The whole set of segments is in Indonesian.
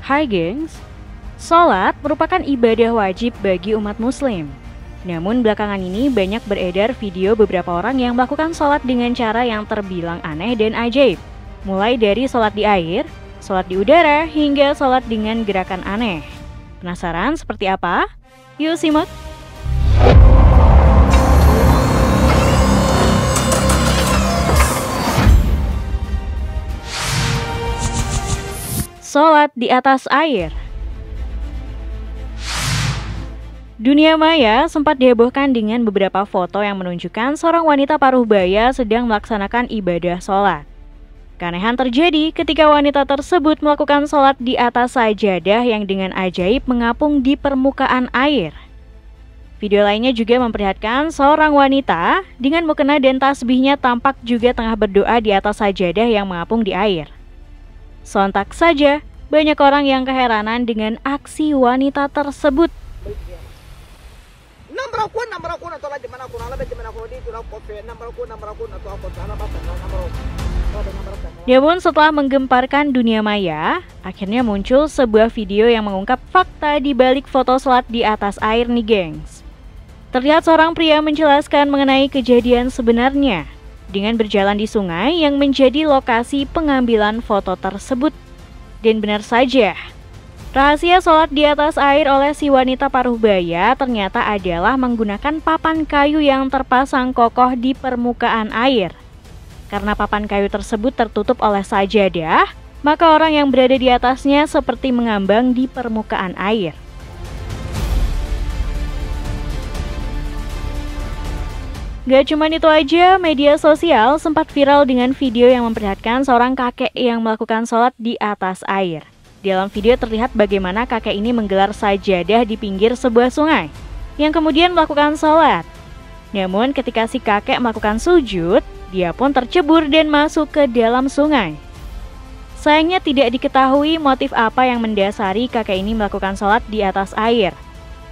Hai gengs, sholat merupakan ibadah wajib bagi umat muslim. Namun belakangan ini banyak beredar video beberapa orang yang melakukan sholat dengan cara yang terbilang aneh dan ajaib. Mulai dari sholat di air, sholat di udara, hingga sholat dengan gerakan aneh. Penasaran seperti apa? Yuk simak! Sholat di atas air. Dunia maya sempat dihebohkan dengan beberapa foto yang menunjukkan seorang wanita paruh baya sedang melaksanakan ibadah sholat. Keanehan terjadi ketika wanita tersebut melakukan sholat di atas sajadah yang dengan ajaib mengapung di permukaan air. Video lainnya juga memperlihatkan seorang wanita dengan mukena dan tasbihnya tampak juga tengah berdoa di atas sajadah yang mengapung di air. Sontak saja, banyak orang yang keheranan dengan aksi wanita tersebut. Namun setelah menggemparkan dunia maya, akhirnya muncul sebuah video yang mengungkap fakta di balik foto sholat di atas air nih gengs. Terlihat seorang pria menjelaskan mengenai kejadian sebenarnya dengan berjalan di sungai yang menjadi lokasi pengambilan foto tersebut. Dan benar saja, rahasia sholat di atas air oleh si wanita paruh baya ternyata adalah menggunakan papan kayu yang terpasang kokoh di permukaan air. Karena papan kayu tersebut tertutup oleh sajadah, maka orang yang berada di atasnya seperti mengambang di permukaan air. Gak cuma itu aja, media sosial sempat viral dengan video yang memperlihatkan seorang kakek yang melakukan sholat di atas air. Di dalam video terlihat bagaimana kakek ini menggelar sajadah di pinggir sebuah sungai, yang kemudian melakukan sholat. Namun ketika si kakek melakukan sujud, dia pun tercebur dan masuk ke dalam sungai. Sayangnya tidak diketahui motif apa yang mendasari kakek ini melakukan sholat di atas air.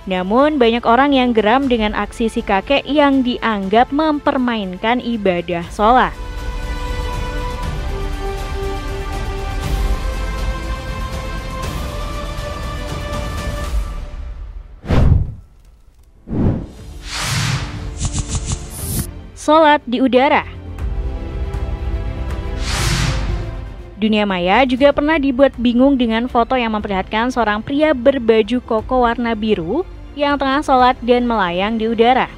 Namun banyak orang yang geram dengan aksi si kakek yang dianggap mempermainkan ibadah sholat. Sholat di udara. Dunia maya juga pernah dibuat bingung dengan foto yang memperlihatkan seorang pria berbaju koko warna biru yang tengah sholat dan melayang di udara.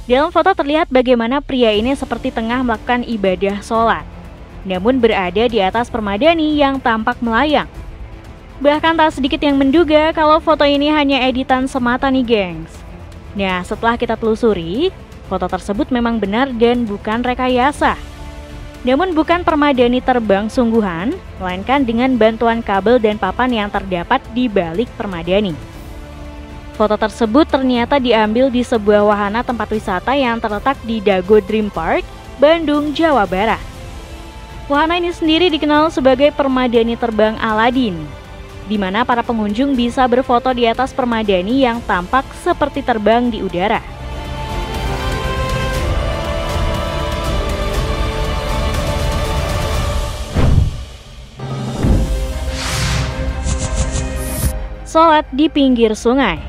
Dalam foto terlihat bagaimana pria ini seperti tengah melakukan ibadah sholat, namun berada di atas permadani yang tampak melayang. Bahkan tak sedikit yang menduga kalau foto ini hanya editan semata nih gengs. Nah, setelah kita telusuri, foto tersebut memang benar dan bukan rekayasa. Namun bukan permadani terbang sungguhan, melainkan dengan bantuan kabel dan papan yang terdapat di balik permadani. Foto tersebut ternyata diambil di sebuah wahana tempat wisata yang terletak di Dago Dream Park, Bandung, Jawa Barat. Wahana ini sendiri dikenal sebagai permadani terbang Aladin, di mana para pengunjung bisa berfoto di atas permadani yang tampak seperti terbang di udara. Sholat di pinggir sungai.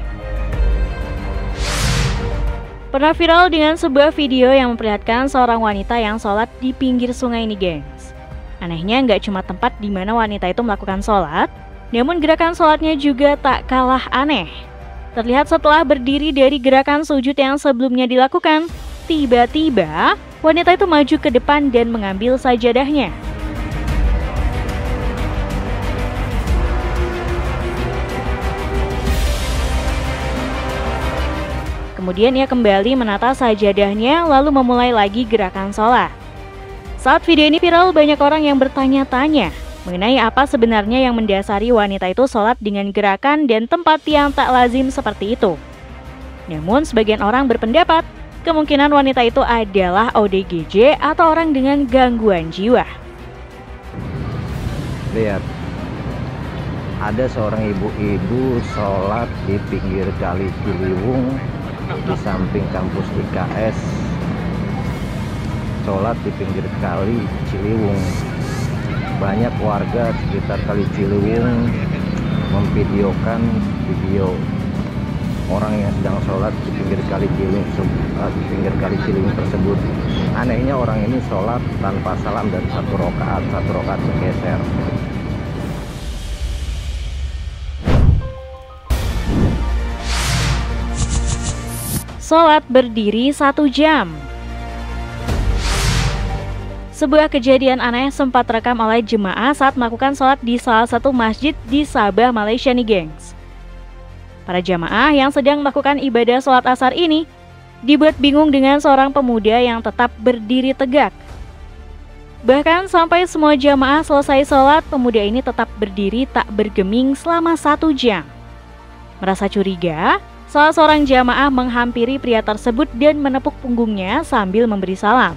Pernah viral dengan sebuah video yang memperlihatkan seorang wanita yang sholat di pinggir sungai ini gengs. Anehnya nggak cuma tempat di mana wanita itu melakukan sholat, namun gerakan sholatnya juga tak kalah aneh. Terlihat setelah berdiri dari gerakan sujud yang sebelumnya dilakukan, tiba-tiba wanita itu maju ke depan dan mengambil sajadahnya. Kemudian ia kembali menata sajadahnya lalu memulai lagi gerakan sholat. Saat video ini viral, banyak orang yang bertanya-tanya mengenai apa sebenarnya yang mendasari wanita itu sholat dengan gerakan dan tempat yang tak lazim seperti itu. Namun sebagian orang berpendapat kemungkinan wanita itu adalah ODGJ atau orang dengan gangguan jiwa. Lihat, ada seorang ibu-ibu sholat di pinggir kali Ciliwung di samping kampus IKS, sholat di pinggir kali Ciliwung. Banyak warga sekitar kali Ciliwung memvideokan video orang yang sedang sholat di pinggir kali Ciliwung tersebut. Anehnya orang ini sholat tanpa salam dan satu rakaat bergeser. Sholat berdiri 1 jam. Sebuah kejadian aneh sempat terekam oleh jemaah saat melakukan sholat di salah satu masjid di Sabah, Malaysia nih gengs. Para jamaah yang sedang melakukan ibadah sholat asar ini dibuat bingung dengan seorang pemuda yang tetap berdiri tegak. Bahkan sampai semua jamaah selesai sholat, pemuda ini tetap berdiri tak bergeming selama 1 jam. Merasa curiga, salah seorang jamaah menghampiri pria tersebut dan menepuk punggungnya sambil memberi salam.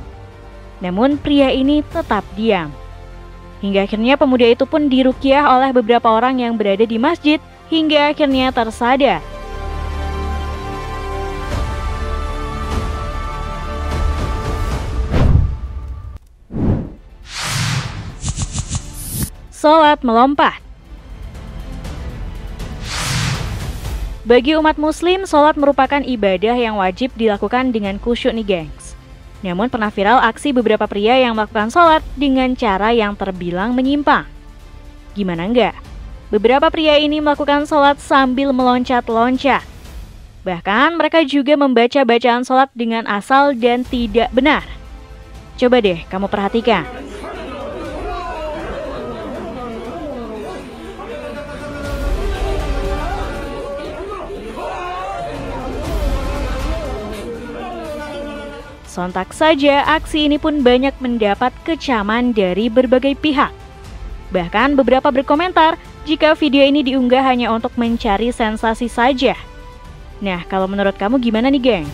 Namun pria ini tetap diam. Hingga akhirnya pemuda itu pun diruqyah oleh beberapa orang yang berada di masjid hingga akhirnya tersadar. Sholat melompat. Bagi umat muslim, sholat merupakan ibadah yang wajib dilakukan dengan khusyuk nih gengs. Namun pernah viral aksi beberapa pria yang melakukan sholat dengan cara yang terbilang menyimpang. Gimana enggak? Beberapa pria ini melakukan sholat sambil meloncat-loncat. Bahkan mereka juga membaca bacaan sholat dengan asal dan tidak benar. Coba deh kamu perhatikan. Sontak saja, aksi ini pun banyak mendapat kecaman dari berbagai pihak. Bahkan beberapa berkomentar jika video ini diunggah hanya untuk mencari sensasi saja. Nah, kalau menurut kamu gimana nih, geng?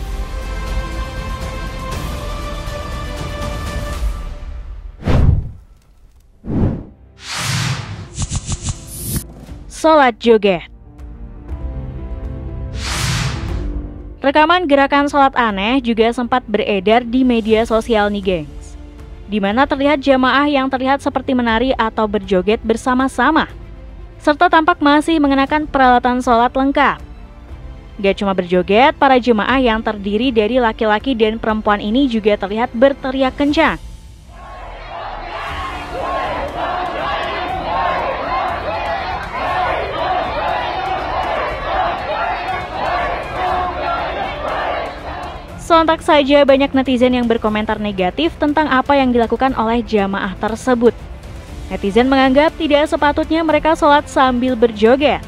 Sholat joget. Rekaman gerakan sholat aneh juga sempat beredar di media sosial nih gengs, di mana terlihat jamaah yang terlihat seperti menari atau berjoget bersama-sama, serta tampak masih mengenakan peralatan sholat lengkap. Gak cuma berjoget, para jemaah yang terdiri dari laki-laki dan perempuan ini juga terlihat berteriak kencang. Sontak saja banyak netizen yang berkomentar negatif tentang apa yang dilakukan oleh jamaah tersebut. Netizen menganggap tidak sepatutnya mereka sholat sambil berjoget.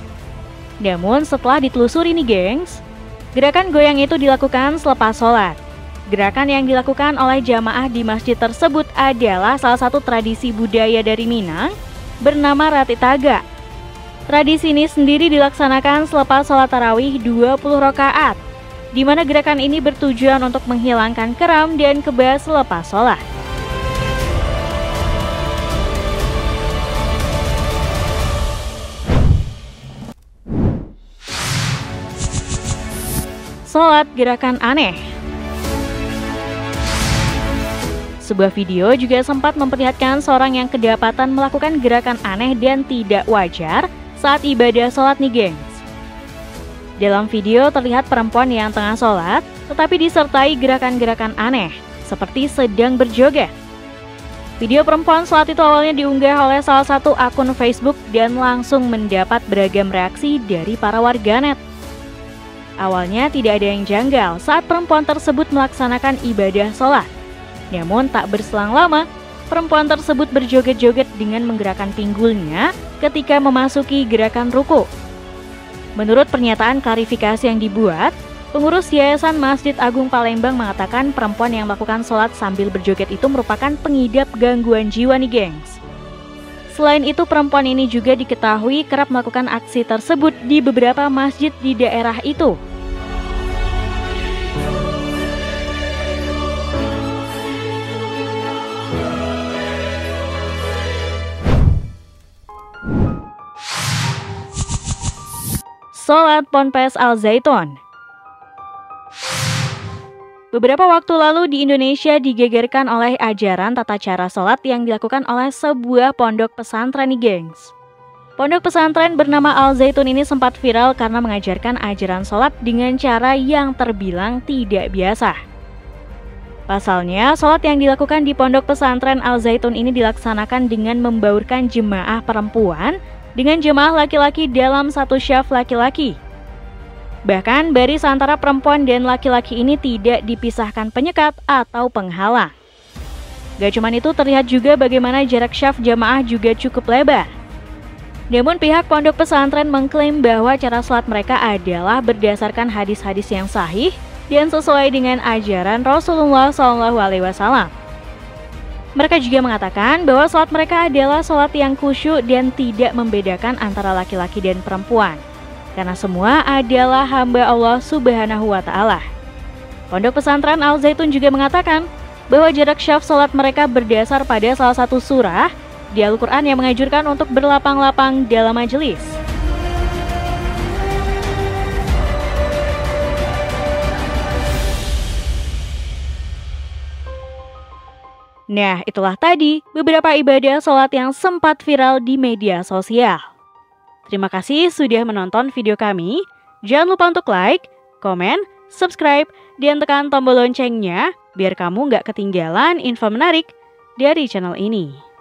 Namun setelah ditelusuri nih gengs, gerakan goyang itu dilakukan selepas sholat. Gerakan yang dilakukan oleh jamaah di masjid tersebut adalah salah satu tradisi budaya dari Minang bernama Rati Taga. Tradisi ini sendiri dilaksanakan selepas sholat tarawih 20 rakaat, di mana gerakan ini bertujuan untuk menghilangkan keram dan keba selepas sholat. Sholat gerakan aneh. Sebuah video juga sempat memperlihatkan seorang yang kedapatan melakukan gerakan aneh dan tidak wajar saat ibadah sholat nih gengs. Dalam video terlihat perempuan yang tengah sholat, tetapi disertai gerakan-gerakan aneh, seperti sedang berjoget. Video perempuan sholat itu awalnya diunggah oleh salah satu akun Facebook dan langsung mendapat beragam reaksi dari para warganet. Awalnya tidak ada yang janggal saat perempuan tersebut melaksanakan ibadah sholat. Namun tak berselang lama, perempuan tersebut berjoget-joget dengan menggerakkan pinggulnya ketika memasuki gerakan ruku. Menurut pernyataan klarifikasi yang dibuat, pengurus Yayasan Masjid Agung Palembang mengatakan perempuan yang melakukan sholat sambil berjoget itu merupakan pengidap gangguan jiwa nih gengs. Selain itu, perempuan ini juga diketahui kerap melakukan aksi tersebut di beberapa masjid di daerah itu. Sholat Ponpes Al Zaitun. Beberapa waktu lalu di Indonesia digegerkan oleh ajaran tata cara sholat yang dilakukan oleh sebuah pondok pesantren nih gengs. Pondok pesantren bernama Al Zaitun ini sempat viral karena mengajarkan ajaran sholat dengan cara yang terbilang tidak biasa. Pasalnya, sholat yang dilakukan di Pondok Pesantren Al Zaitun ini dilaksanakan dengan membaurkan jemaah perempuan dengan jemaah laki-laki dalam satu syaf laki-laki. Bahkan, baris antara perempuan dan laki-laki ini tidak dipisahkan penyekat atau penghalang. Gak cuman itu, terlihat juga bagaimana jarak syaf jamaah juga cukup lebar. Namun pihak pondok pesantren mengklaim bahwa cara sholat mereka adalah berdasarkan hadis-hadis yang sahih dan sesuai dengan ajaran Rasulullah SAW. Mereka juga mengatakan bahwa sholat mereka adalah sholat yang khusyuk dan tidak membedakan antara laki-laki dan perempuan, karena semua adalah hamba Allah Subhanahu wa Ta'ala. Pondok pesantren Al Zaitun juga mengatakan bahwa jarak syaf sholat mereka berdasar pada salah satu surah di Al-Quran yang menganjurkan untuk berlapang-lapang dalam majelis. Nah, itulah tadi beberapa ibadah sholat yang sempat viral di media sosial. Terima kasih sudah menonton video kami. Jangan lupa untuk like, komen, subscribe, dan tekan tombol loncengnya biar kamu nggak ketinggalan info menarik dari channel ini.